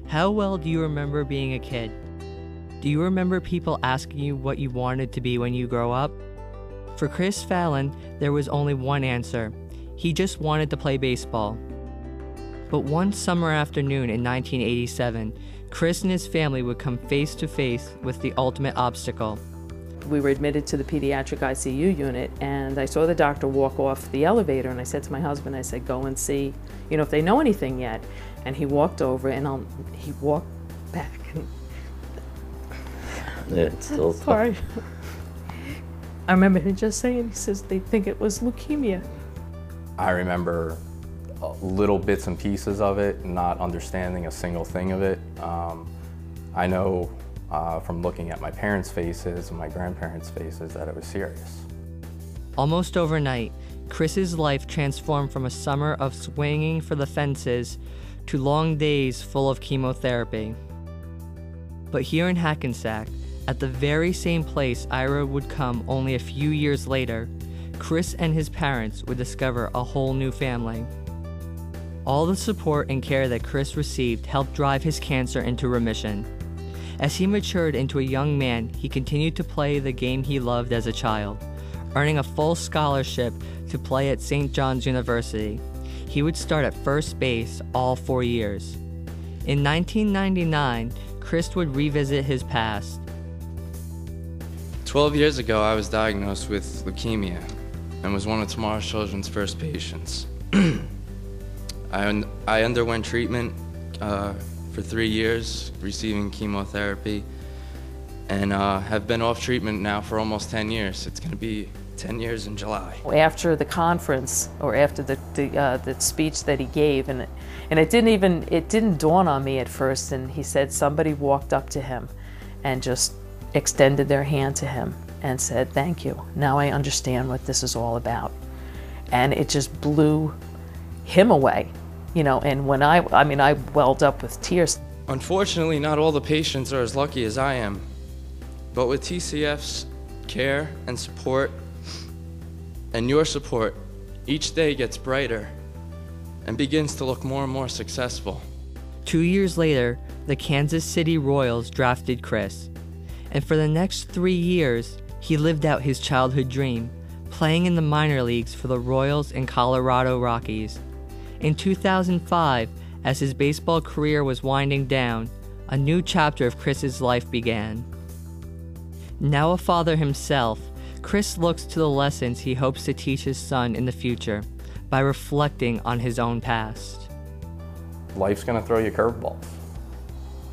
How well do you remember being a kid? Do you remember people asking you what you wanted to be when you grow up? For Chris Fallon, there was only one answer. He just wanted to play baseball. But one summer afternoon in 1987, Chris and his family would come face to face with the ultimate obstacle. We were admitted to the pediatric ICU unit, and I saw the doctor walk off the elevator, and I said to my husband, I said, go and see, if they know anything yet. And he walked over, and he walked back. Yeah, it's still sorry. I remember him just saying, he says, they think it was leukemia. I remember little bits and pieces of it, not understanding a single thing of it. I know from looking at my parents' faces and my grandparents' faces that it was serious. Almost overnight, Chris's life transformed from a summer of swinging for the fences to long days full of chemotherapy. But here in Hackensack, at the very same place Ira would come only a few years later, Chris and his parents would discover a whole new family. All the support and care that Chris received helped drive his cancer into remission. As he matured into a young man, he continued to play the game he loved as a child, earning a full scholarship to play at St. John's University. He would start at first base all 4 years. In 1999, Chris would revisit his past. 12 years ago, I was diagnosed with leukemia and was one of tomorrow's children's first patients. I underwent treatment for 3 years, receiving chemotherapy, and have been off treatment now for almost 10 years. It's going to be 10 years in July. After the conference, or after the speech that he gave, and it didn't dawn on me at first, and he said somebody walked up to him and just extended their hand to him and said, "Thank you. Now I understand what this is all about." And it just blew him away, and when I welled up with tears. Unfortunately, not all the patients are as lucky as I am, but with TCF's care and support, and your support, each day gets brighter and begins to look more and more successful. 2 years later, the Kansas City Royals drafted Chris. And for the next 3 years, he lived out his childhood dream, playing in the minor leagues for the Royals and Colorado Rockies. In 2005, as his baseball career was winding down, a new chapter of Chris's life began. Now a father himself, Chris looks to the lessons he hopes to teach his son in the future by reflecting on his own past. Life's going to throw you curveballs.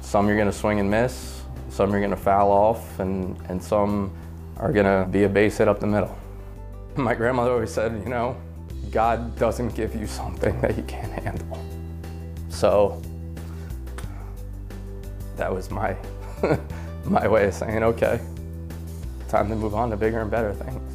Some you're going to swing and miss, some you're going to foul off, and some are going to be a base hit up the middle. My grandmother always said, God doesn't give you something that you can't handle. So that was my, my way of saying, okay, time to move on to bigger and better things.